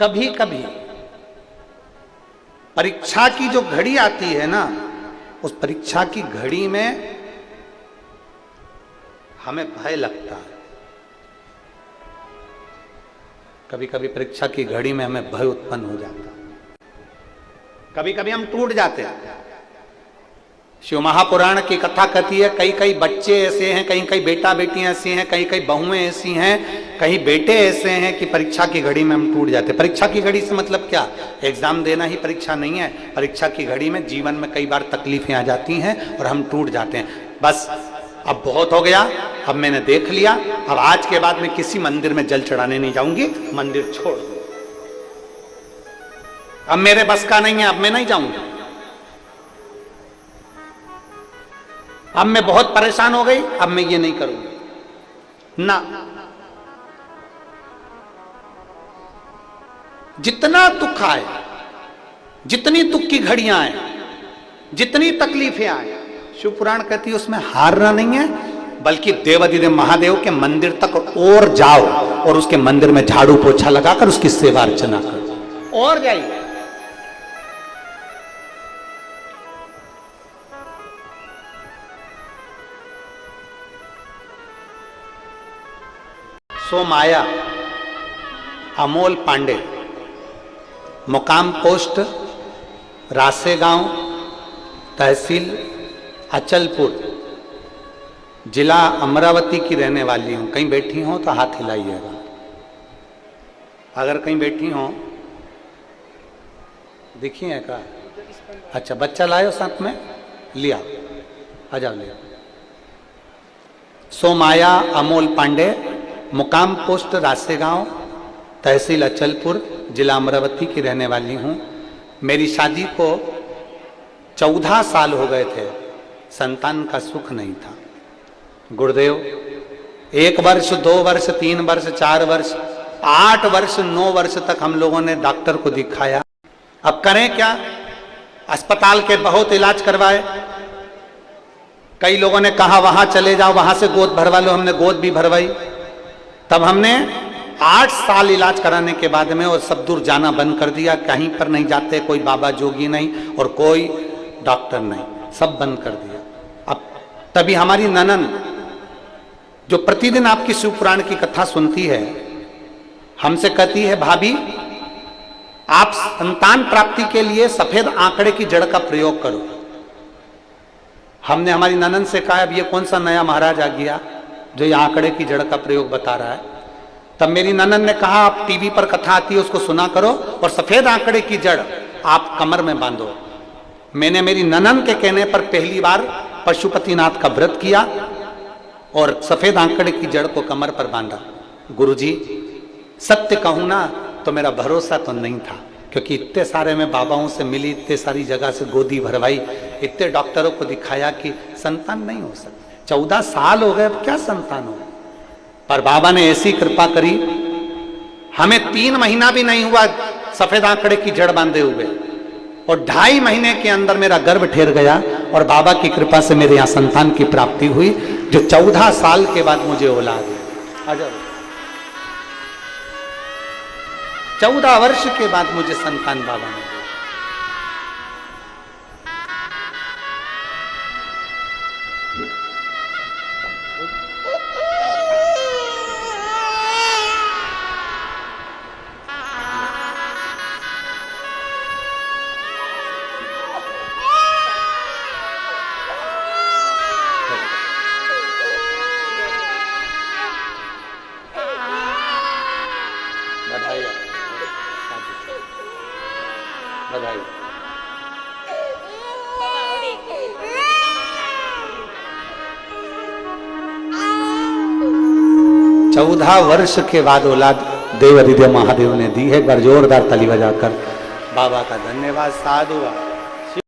कभी कभी परीक्षा की जो घड़ी आती है ना, उस परीक्षा की घड़ी में हमें भय लगता है। कभी कभी परीक्षा की घड़ी में हमें भय उत्पन्न हो जाता है, कभी कभी हम टूट जाते हैं। शिव महापुराण की कथा कहती है, कई कई बच्चे ऐसे हैं, कई कई बेटा बेटियां ऐसी हैं, कई कई बहुएं ऐसी हैं, कई बेटे ऐसे हैं कि परीक्षा की घड़ी में हम टूट जाते हैं। परीक्षा की घड़ी से मतलब क्या? एग्जाम देना ही परीक्षा नहीं है। परीक्षा की घड़ी में जीवन में कई बार तकलीफें आ जाती हैं और हम टूट जाते हैं। बस अब बहुत हो गया, अब मैंने देख लिया, अब आज के बाद मैं किसी मंदिर में जल चढ़ाने नहीं जाऊंगी, मंदिर छोड़ दो, अब मेरे बस का नहीं है, अब मैं नहीं जाऊंगी, अब मैं बहुत परेशान हो गई, अब मैं ये नहीं करूंगी ना। जितना दुख आए, जितनी दुख की घड़ियां आए, जितनी तकलीफें आए, शिव पुराण कहती है उसमें हारना नहीं है, बल्कि देवाधिदेव महादेव के मंदिर तक और जाओ और उसके मंदिर में झाड़ू पोछा लगाकर उसकी सेवा अर्चना करो और जाइए। सोमाया अमोल पांडे, मुकाम पोस्ट रासेगांव, तहसील अचलपुर, जिला अमरावती की रहने वाली हूं। कहीं बैठी हो तो हाथ हिलाइएगा, अगर कहीं बैठी हो देखिए का। अच्छा, बच्चा लायो साथ में, लिया, आ जाओ लिया। सोमाया अमोल पांडे, मुकाम पोस्ट रासेगांव, तहसील अचलपुर, जिला अमरावती की रहने वाली हूँ। मेरी शादी को 14 साल हो गए थे, संतान का सुख नहीं था। गुरुदेव 1 वर्ष, 2 वर्ष, 3 वर्ष, 4 वर्ष, 8 वर्ष, 9 वर्ष तक हम लोगों ने डॉक्टर को दिखाया। अब करें क्या? अस्पताल के बहुत इलाज करवाए, कई लोगों ने कहा वहां चले जाओ, वहां से गोद भरवा लो, हमने गोद भी भरवाई। तब हमने 8 साल इलाज कराने के बाद में और सब दूर जाना बंद कर दिया, कहीं पर नहीं जाते, कोई बाबा जोगी नहीं और कोई डॉक्टर नहीं, सब बंद कर दिया। अब तभी हमारी ननन जो प्रतिदिन आपकी शिव पुराण की कथा सुनती है, हमसे कहती है, भाभी आप संतान प्राप्ति के लिए सफेद आंकड़े की जड़ का प्रयोग करो। हमने हमारी ननन से कहा, अब ये कौन सा नया महाराज आ गया जो ये आंकड़े की जड़ का प्रयोग बता रहा है? तब मेरी ननन ने कहा, आप टीवी पर कथा आती है उसको सुना करो और सफेद आंकड़े की जड़ आप कमर में बांधो। मैंने मेरी ननन के कहने पर पहली बार पशुपतिनाथ का व्रत किया और सफेद आंकड़े की जड़ को कमर पर बांधा। गुरुजी सत्य कहूं ना तो मेरा भरोसा तो नहीं था, क्योंकि इतने सारे मैं बाबाओं से मिली, इतने सारी जगह से गोदी भरवाई, इतने डॉक्टरों को दिखाया कि संतान नहीं हो सकती। 14 साल हो गए, अब क्या संतान हो? पर बाबा ने ऐसी कृपा करी, हमें 3 महीना भी नहीं हुआ सफेद आंकड़े की जड़ बांधे हुए, और 2.5 महीने के अंदर मेरा गर्भ ठहर गया और बाबा की कृपा से मेरे यहाँ संतान की प्राप्ति हुई, जो 14 साल के बाद मुझे औलाद है। आ जाओ, 14 वर्ष के बाद मुझे संतान बाबा ने। बधाई। 14 वर्ष के बाद औलाद देवाधिदेव महादेव ने दी है। एक बार जोरदार ताली बजाकर बाबा का धन्यवाद। साधु।